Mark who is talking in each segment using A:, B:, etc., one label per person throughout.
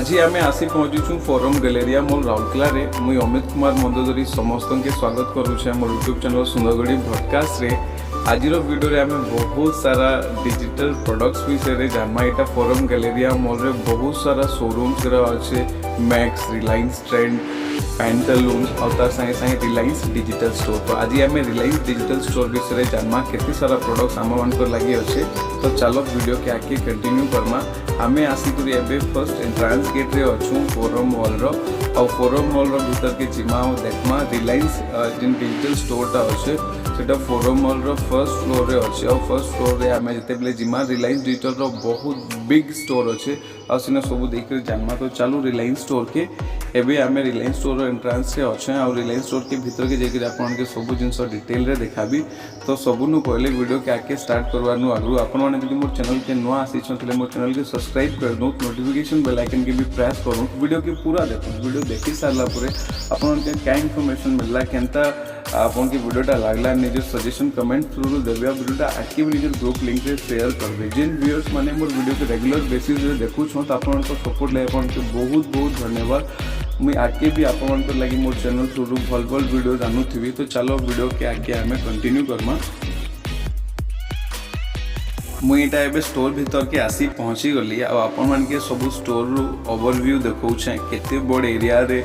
A: आज आम आसी पहुँचीचु फोरम गैलेरिया मॉल राउरकेला रे मुई अमित कुमार मंदोदरी समस्त के स्वागत करुचे मोर यूट्यूब चैनल सुंदरगड़ी पॉडकास्ट रे। आज वीडियो रे आम बहुत सारा डिजिटल प्रोडक्ट्स विषय जानमा। यहाँ फोरम गैलेरिया मॉल रे बहुत सारा शोरूम्स अच्छे मैक्स रिलायंस ट्रेंड पैंटलून और तार संगे संगे रिलायंस डिजिटल स्टोर। तो आज आम रिलायंस डिजिटल स्टोर विषय जानमा केते सारा प्रोडक्ट्स आम मान लगी अच्छे। तो चलो वीडियो के आगे कंटिन्यू करमा। आम आसिक फर्स्ट एंट्रांस गेट रे अच्छू फोरम मॉल रो फोरम मॉल रो भीतर के जिमा और देखमा रिलायंस जिन डिजिटल स्टोरटा अच्छे सेटा forum mall row first floor रे अच्छे। और फर्स्ट फ्लोर रे आम जिते जिमा रिलायंस डिजिटल रो बहुत बिग स्टोर अच्छे और सीना सब देख जानमा। तो चलो रिलायंस स्टोर के एबे आम रिलायंस स्टोर एंट्रांस रे अच्छे और रिलायंस स्टोर के भीतर के जाकर आपके सब जिन डिटेल रे देखाबी। तो सबुनु पहले वीडियो के आगे स्टार्ट करवार आगु आपने मोर चैनल के नुआ आसी मोर चैनल के सब्सक्राइब कर दूँ, नोटिफिकेशन बेल आइकन के भी प्रेस करूँ। वीडियो के पूरा देखो, वीडियो देखी सारा आपन क्या इनफॉरमेशन मिलला केनता आपन की वीडियोटा लागला निज सजेशन कमेंट थ्रू देबे। वीडियोटा आके भी निज ग्रुप लिंक रे शेयर करबे। जिन व्यूअर्स माने मोर वीडियो के रेगुलर बेसिस रे देखु छ त आपन को सपोर्ट ले आपन के बहुत बहुत धन्यवाद। मुई आके भी आपन को लागि मोर चैनल थ्रू भल भल वीडियो जानूथि। तो चलो वीडियो के आगे आमे कंटिन्यू करमा। मुई एटा एबे स्टोर भीतर के आसी पहुँची गली। आपण मान के सब स्टोर ओवरव्यू देखौछे केते बड़ एरिया रे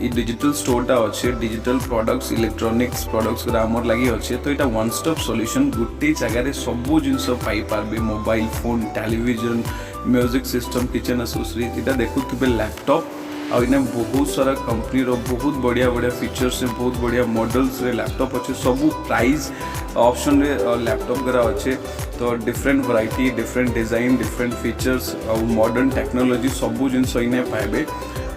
A: डिजिटल स्टोरटा अच्छे। डिजिटल प्रोडक्ट्स इलेक्ट्रॉनिक्स प्रोडक्ट्स आमर लगी अच्छे। तो यहाँ वन स्टॉप सॉल्यूशन गोटे जगह सबू जिन पाइपर mobile phone television music system kitchen accessories यहाँ देखुवे लैपटॉप और इन्हें बहुत सारा कंपनी रो बहुत बढ़िया बढ़िया फीचर्स बहुत बढ़िया मॉडल्स रे लैपटॉप अच्छे। सबू प्राइस ऑप्शन रे लैपटॉप गरा अच्छे। तो different variety different design different features और मॉडर्न टेक्नोलॉजी सबू जिन इन्हें पाइबे।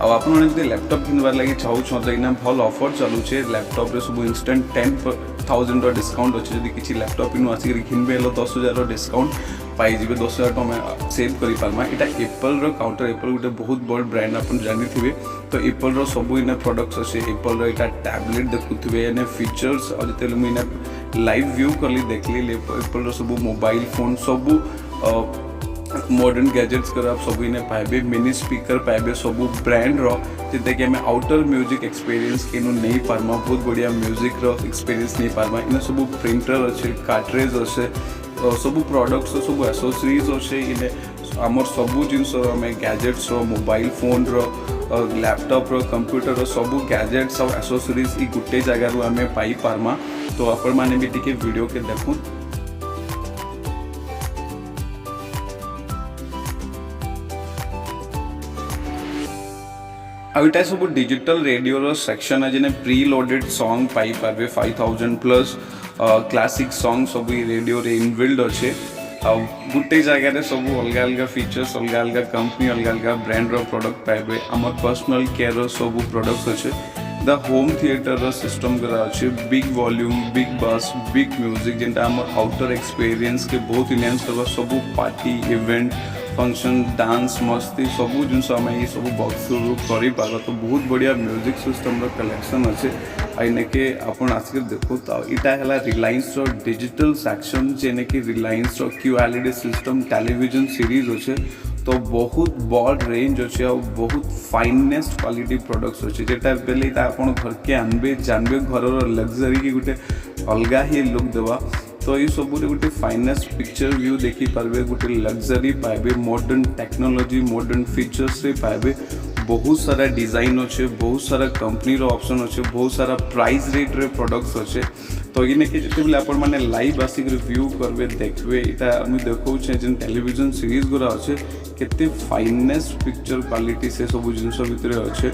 A: आपने लैपटॉप किनबार लगी चाहूँ तो इना भल ऑफर चलुचे। लैपटॉप रे सब इंस्टेंट 10,000 डिस्काउंट अच्छे। जब किसी लैपटॉप इनू आसिक किनबे 10,000 डिस्काउंट पाइबे 10,000 टका सेव कर पार्मा। यहाँ एप्पल रो काउंटर एप्पल गोटे बहुत बड़ ब्रांड आप जानी। तो एप्पल रो सब इना प्रोडक्ट्स अच्छे। एप्पल रो यहाँ टैबलेट देखुवे इन्हें फीचर्स और जिते मुझे लाइव व्यू कली देखली एप्पल रो सब मोबाइल फोन सबू मॉडर्न गैजेट्स कर आप सब इन्हें पाइबे। मिनी स्पीकर पाइबे सबू ब्रांड रो जिते कि आम आउटर म्यूजिक एक्सपीरियंस के नहीं पार्मा। बहुत बढ़िया म्यूजिक रो एक्सपीरियंस नहीं पार्मा। इन सब प्रिंटर अच्छे कार्ट्रेज अच्छे सबू प्रोडक्ट्स सब एसेसरीज अच्छे। इन्हें आमर सबू जिनस आम गैजेट्स रो मोबाइल फोन रो लैपटॉप रो कंप्यूटर रो सबू गैजेट्स और एसेसरीज ई गोटे जगार आम पाई पार्मा। तो आपण मैंने भी टिके वीडियो के देखूँ। आईटा सब डिजिटल रेडियो सेक्शन है जिन्हें प्री लोडेड सॉन्ग पाई पारे 5000 प्लस क्लासिक सॉन्ग सब रेडियो रे इनबिल्ड अच्छे। गोटे जगह सब अलग अलग फीचर्स अलग अलग कंपनी अलग अलग ब्रांड रो प्रोडक्ट पाइबे। आमर पर्सनल केयर रो सब प्रोडक्ट्स अच्छे। द होम थिएटर रो सिस्टम करा अच्छे। Big volume big bass big music जेनटा आमर आउटर एक्सपीरियंस के बहुत इनहेंस करवा। सब पार्टी इवेंट फंक्शन डांस मस्ती सबू जिन ये सब बक्स कर पार। तो बहुत बढ़िया म्यूजिक सिस्टम रो कलेक्शन अच्छे। आने के आप आसिक देखो। तो यहाँ है रिलायंस रो डिजिटल सेक्शन जेने कि रिलायंस रो QLED सिस्टम टेलीविजन सीरीज अच्छे। तो बहुत बड़ रेंज अच्छे और बहुत फाइनेस्ट क्वालिटी प्रोडक्ट्स अच्छे। जेटा बेले आप घर के आनबे जानबे घर लग्जरी की गोटे अलग ही लुक देवा। तो ये सब गोटे फाइनेस्ट पिक्चर व्यू देखी पारे। गोटे लग्जरी पाइबे मॉडर्न टेक्नोलॉजी मॉडर्न फीचर्स रे पाइबे। बहुत सारा डिजाइन अच्छे बहुत सारा कंपनी रो ऑप्शन अच्छे बहुत सारा प्राइस रेट रे प्रोडक्ट्स अच्छे। तो इने के जिते आपण माने लाइव आसिक रिव्यू करबे देखबे। इटा हम देखौछे जिन टेलीविजन सीरीज गुरा अच्छे केते फाइनेस्ट पिक्चर क्वालिटी से सब जिनस भितर अच्छे।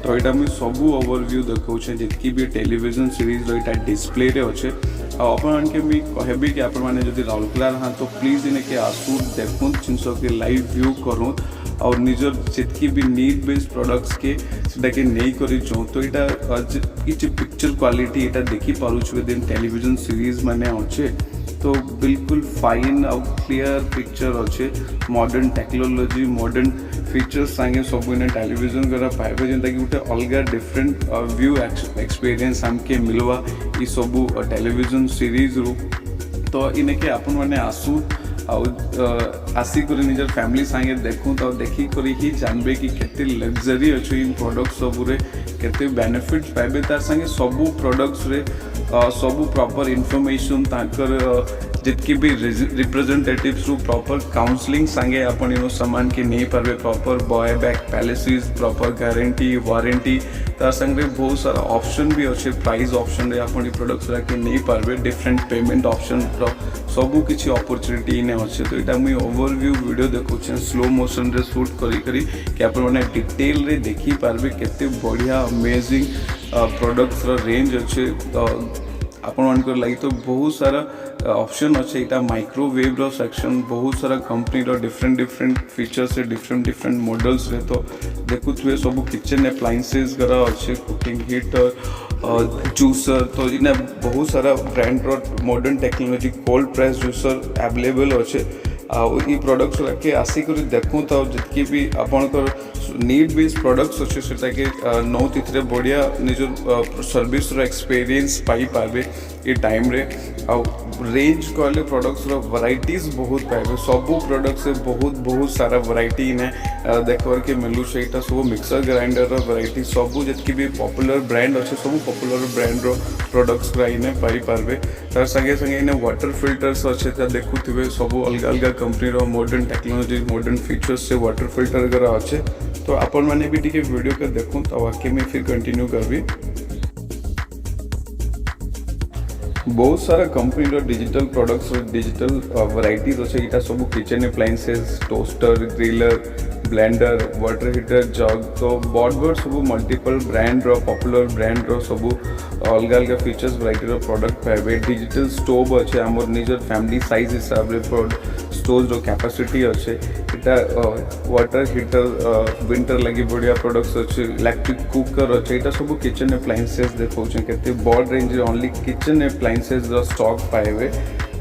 A: तो यहाँ मुझे सबू ओवरव्यू देखौछे जितकी भी टेलीविजन सीरीज रो इटा डिस्प्ले रे अच्छे। आपन के मुझे कहबी कि आपण माने जदि राउरकेला हाँ तो प्लीज इने के आसू देखूँ जिनस के लाइव व्यू करूँ और निजर जितकी भी नीड बेस्ड प्रोडक्ट्स के के नहीं करी चाहूँ। तो यहाँ किसी पिक्चर क्वालिटी यहाँ देखी पारुछे दिन टेलीविजन सीरीज माने अच्छे। तो बिल्कुल फाइन और क्लियर पिक्चर अच्छे। मॉडर्न टेक्नोलॉजी मॉडर्न फीचर्स सांगे सब इन टेलीविजन करा पाइबे जेनता कि गोटे अलग डिफरेंट व्यू एक्सपीरियंस हमके मिलवा ई सबू टेलीविजन सीरीज रू। तो इनके आपण मैंने आसू आसिक निजर फैमिली सांगे देखूँ तो देखिक ही जानबे कि केते लग्जरी अच्छे इन प्रोडक्ट सबुरे केते बेनिफिट्स पाइबे तार संगे सबू प्रोडक्ट्स रे सबू प्रॉपर इन्फॉर्मेशन ताकर जितकी भी रिप्रेजेंटेटिव्स रु प्रॉपर काउंसलिंग सांगे आपण इन सामान के नहीं पारबे proper buy back policies proper guarantee warranty तार संगे बहुत सारा ऑप्शन भी अच्छे प्राइस ऑप्शन रे आपण प्रोडक्ट्स के नहीं पारबे डिफरेंट पेमेंट ऑप्शन सबू किसी अपॉर्चुनिटी इने अच्छे तो यहाँ मुझे ओवरव्यू वीडियो देखुचे स्लो मोशन रे शूट करी कि आप डिटेल रे देखी पारबे केते बढ़िया अमेजिंग प्रोडक्ट्स रेंज अच्छे आपण लगी तो बहुत सारा ऑप्शन अच्छे यहाँ माइक्रोवेव रो सेक्शन बहुत सारा कंपनी रो डिफरेंट फीचर्स है डिफरेंट मॉडल्स रे तो देखुए सब किचन एप्लायंसेस करा अच्छे कुकिंग हीटर जूसर तो इन्हें बहुत सारा ब्रांड रो modern technology cold press juicer available अच्छे आई प्रोडक्ट्स के आसिक देखूँ तो जितकी भी आपंकर नीड बेस्ड प्रोडक्ट्स अच्छे से नौ तिथि बढ़िया निज सर्विस एक्सपीरियंस पाई पारे ये टाइम रे रेंज कहले प्रोडक्ट्स वैराइटीज बहुत पाइबे सबू प्रोडक्ट्स बहुत सारा वैरायटी इन्हें देखवर के मिलू से सब मिक्सर ग्राइंडर वैरायटी सबू जितकी भी पॉपुलर ब्रांड अच्छे सब पॉपुलर ब्रांड रो प्रोडक्ट्स इन्हें पाई पारे तार संगे संगे इन्हें वाटर फिल्टर्स अच्छे देखुवे सब अलग अलग कंपनी रो मॉडर्न टेक्नोलॉजी मॉडर्न फीचर्स से वाटर फिल्टर वगैरह अच्छे तो आपण मैंने भी टी वीडियो के देखूँ तो वाकई में फिर कंटिन्यू करबी बहुत सारा कंपनी रो डिजिटल प्रोडक्ट्स डिजिटल वैराइटीज अच्छे यहाँ सब kitchen appliances toaster griller blender water heater jug तो बड़ सब मल्टीपल ब्रांड रो पॉपुलर ब्रांड रो सब अलग अलग फीचर्स वैरायटी रो प्रोडक्ट पाइबे डिजिटल स्टोव अच्छे आमर निजर फैमिली साइज हिसाब से स्टोव रो कैपेसिटी अच्छे यहाँ वाटर हीटर विंटर लगी बढ़िया प्रोडक्ट्स अच्छे इलेक्ट्रिक कुकर अच्छे यहाँ सब किचन एप्लायंसेस देखो के बड़ range only kitchen appliances stock पाइबे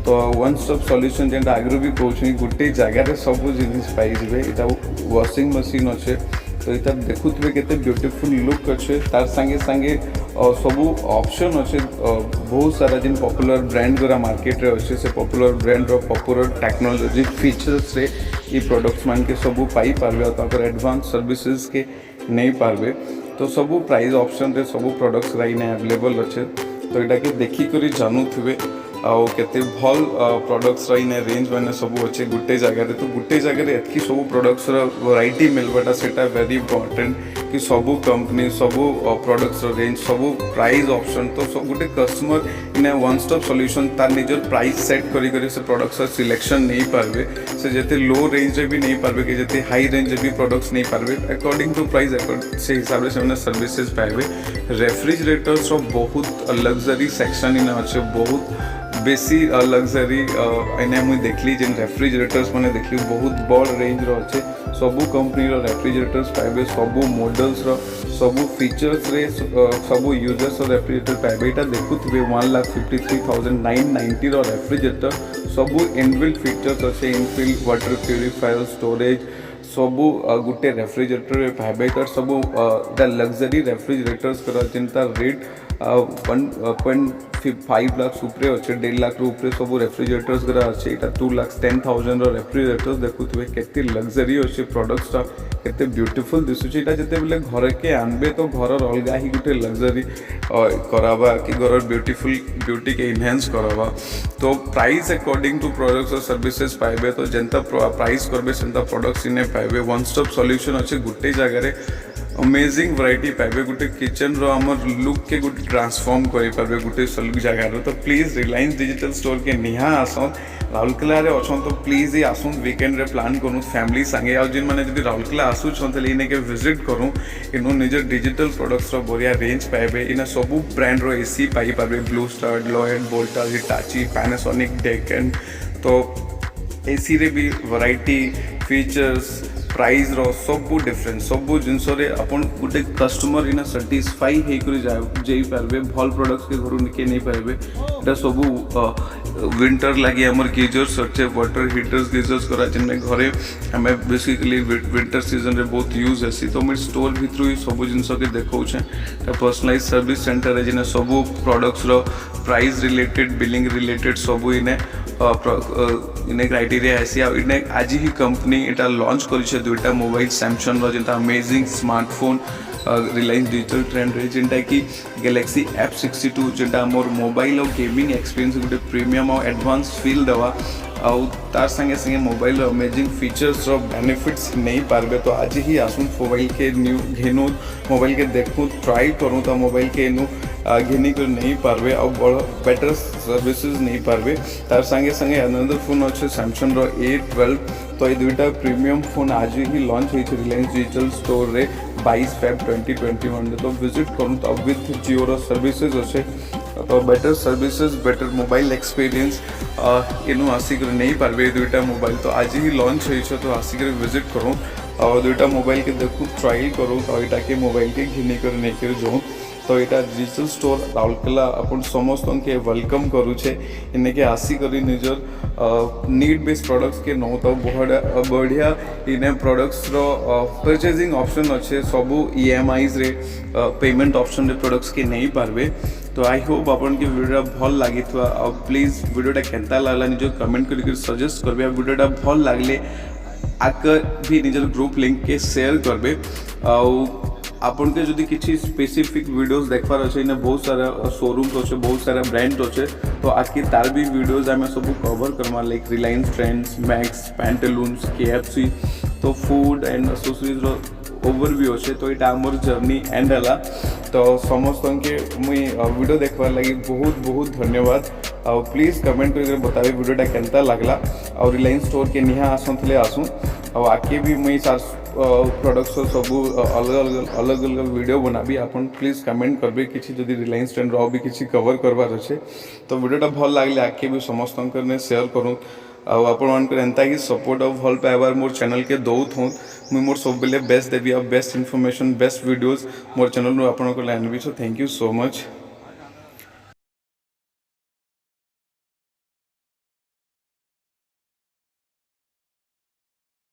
A: तो वन स्टॉप सॉल्यूशन जेनटा आगु भी कहूँ गोटे जगार सब जिन पाइबे यहाँ वॉशिंग मशीन अच्छे तो यहाँ देखुए केते ब्यूटीफुल लुक अच्छे तार संगे संगे सबू ऑप्शन अच्छे बहुत सारा जिन पॉपुलर ब्रांड गुरा मार्केट रे अच्छे से पॉपुलर ब्रांड रो पॉपुलर टेक्नोलॉजी फीचर्स रे ये प्रोडक्ट्स मान के सबू पाई पारबे और एडवांस सर्विसेज के नहीं पारबे तो सबू प्राइस ऑप्शन रे सबू प्रोडक्ट्स इन्हें अवेलेबल अच्छे तो यहाँ के देखिक जानूे आउ केते भल प्रोडक्ट्स इन्हें रेंज मैंने सब अच्छे गोटे जगह तो गोटे जगह एतकी सब प्रोडक्ट्स वैरायटी मिलवाटा से वेरी इंपोर्टेंट कि सबू कंपनी सबू प्रोडक्ट्स रेंज सबू प्राइस ऑप्शन तो सब गोटे कस्टमर इन्हें वन स्टॉप सॉल्यूशन तार निजर प्राइस सेट करी से प्रोडक्ट्स सिलेक्शन नहीं पारबे से जेते लो रेंज रे भी नहीं पारबे कि जेते हाई रेंज रे भी प्रोडक्ट्स नहीं पारबे अकॉर्डिंग टू प्राइस से हिसाब से सर्विसेज पाइबे रेफ्रिजरेटर्स बहुत लग्जरी सेक्शन इन्हें अच्छे बहुत बेसी लग्जरी इन्हें मुझे देखली जेन रेफ्रिजरेटर्स मैंने देखली बहुत बड़ रेंज रो अच्छे सबू कंपनी रो रेफ्रिजरेटर्स पाइबे सबू मॉडल्स रो सबू फीचर्स रे सबू यूजर्स रेफ्रिजरेटर पाइबे यहाँ देखुए 1,53,990 रो रेफ्रिजरेटर सबू इनबिल्ट फीचर्स अच्छे इनबिल्ट वाटर प्यूरिफायर स्टोरेज सबू गोटे रेफ्रिजरेटर पाइबे तर सबू लग्जरी रेफ्रिजरेटर्स कर जिनता रेट 1.5 लाख उपरे अच्छे 1.5 लाख उपरे सब रेफ्रिजरेटर्स गुरा अच्छे यहाँ 2,10,000 रेफ्रिजरेटर्स देखुए केते लग्जरी अच्छे प्रोडक्ट्स केते ब्यूटीफुल दिशुचे यहाँ जिते बेले घर के आनबे तो घर अलग ही गोटे लग्जरी करावा कि घर ब्यूटी के इनहेंस करावा तो प्राइस अकॉर्डिंग टू प्रोडक्ट्स और सर्विसेज पाइबे तो जेनता प्राइस करबे सेंता प्रोडक्ट्स इन्हें पाइबे वन स्टॉप सॉल्यूशन अच्छे गोटे जगह अमेजिंग वैरायटी पाइबे गोटे किचन रो आमर लुक के गोटे ट्रांसफॉर्म करि पारबे गोटे जगह तो प्लीज रिलायंस डिजिटल स्टोर के निहा आसन राउरकेला रे अच्छन तो प्लीज ही आसुन वीकेंड रे प्लान करूँ फैमिली संगे आ जिन मैंने जब राउरकेला आसुन तो इन्हें विजिट करूँ इन निजर डिजिटल प्रोडक्ट्स रो बढ़िया रेंज पाइबे इन सबू ब्रांड रो एसी पाई पारबे Blue Star Lloyd Voltas Hitachi Panasonic Daikin तो एसी रे भी वैरायटी फीचर्स प्राइस रो सबू डिफरेंट सबू जिनस आपन गोटे कस्टमर इन साटिस्फाई होई पारबे भल प्रोडक्ट्स के घर निके नहीं पारबे एटा सबू विंटर लगी आमर गीजर्स अच्छे वाटर हीटर्स गीजर्स करा जिनमें घरे हमें बेसिकली विंटर सीजन रे बहुत यूज हेसी तो मैं स्टोर भितर ही सब जिनस के देखौछे पर्सनलाइज सर्विस सेंटर है जिन्हें सबू प्रोडक्ट्स रो प्राइस रिलेटेड बिलिंग रिलेटेड सबू इन्हें इने क्राइटेरिया आसी इने आज ही कंपनी इटा लॉन्च करिছে दुईटा मोबाइल सैमसंग रो जेंता amazing smartphone Reliance Digital trend रे जेंटा कि गैलेक्सी F62 जेंटा मोर मोबाइल और गेमिंग एक्सपीरियंस गोटे प्रीमियम और एडवांस फील देवा आउ तार संगे संगे मोबाइल अमेजिंग फीचर्स रो बेनिफिट्स नहीं पारबे तो आज ही आसुन मोबाइल के न्यू घेनु मोबाइल के देखूँ ट्राई करूँ तो मोबाइल के नु घेनी कर नहीं पारबे और बेटर सर्विसेज नहीं पारबे तार संगे संगे अनदर फोन अच्छे सैमसंग रो A12 तो ये दुईटा प्रीमियम फोन आज ही लॉन्च होई रिलायंस डिजिटल स्टोर रे 22 Feb 2021 तो विजिट करूँ तो विथ जियो रो सर्विसेज अच्छे तो better services better mobile experience इनु आसिक नहीं पारबे दुईटा मोबाइल तो आज ही लॉन्च होई तो आसिक विजिट करूँ और दुईटा मोबाइल के देखूँ ट्रायल करूँ तो यहाँ के मोबाइल के घिनी कर नहीं कर जाऊँ तो यहाँ डिजिटल स्टोर राउरकेला अपन समस्त के वेलकम करुचे इनके आसिक निजर नीड बेस्ड प्रोडक्ट्स के नौ तो बढ़िया इन प्रोडक्ट्स रो परचेजिंग ऑप्शन अच्छे सबू EMIs रे पेमेंट ऑप्शन रे प्रोडक्ट्स के नहीं पारबे तो आई होप आपन के वीडियो भल लगी प्लीज वीडियोटा केनता लागला निज कमेंट करके सजेस्ट करबे वीडियोटा भल लागले आकर भी निजर ग्रुप लिंक के शेयर करबे आपन के जदि किसी स्पेसिफिक वीडियोस देखबार अच्छे इने बहुत सारा शोरूम्स अच्छे बहुत सारा ब्रांड अच्छे तो आखिर तार भी वीडियोस आम सब cover Karma like Reliance trends max Pantaloons KFC तो फूड एंड एसेसरीज ओवरव्यू अच्छे तो यहाँ आमर जर्नी एंड है तो समस्त के मुई वीडियो देखबार लगी बहुत बहुत धन्यवाद और प्लीज कमेंट करके बतावे वीडियोटा केनता लागला और रिलायंस स्टोर के निहा आसुले आसू और आगे भी मुई सार प्रोडक्ट्स सब अलग अलग वीडियो बनाबी आपन प्लीज कमेंट करबे किसी जदि रिलायंस ट्रेंड रो भी किसी कवर करबार अच्छे तो वीडियोटा भल लागले आगे भी समस्त ने शेयर करूँ आउ आपन एंता ही सपोर्ट और भल पाइबार मोर चैनल के दौथ हूँ मुझे मोर सब बेले बेस्ट देवी और बेस्ट इनफॉरमेशन बेस्ट वीडियोस मोर चैनल आपन को लाइन भी so thank you so much.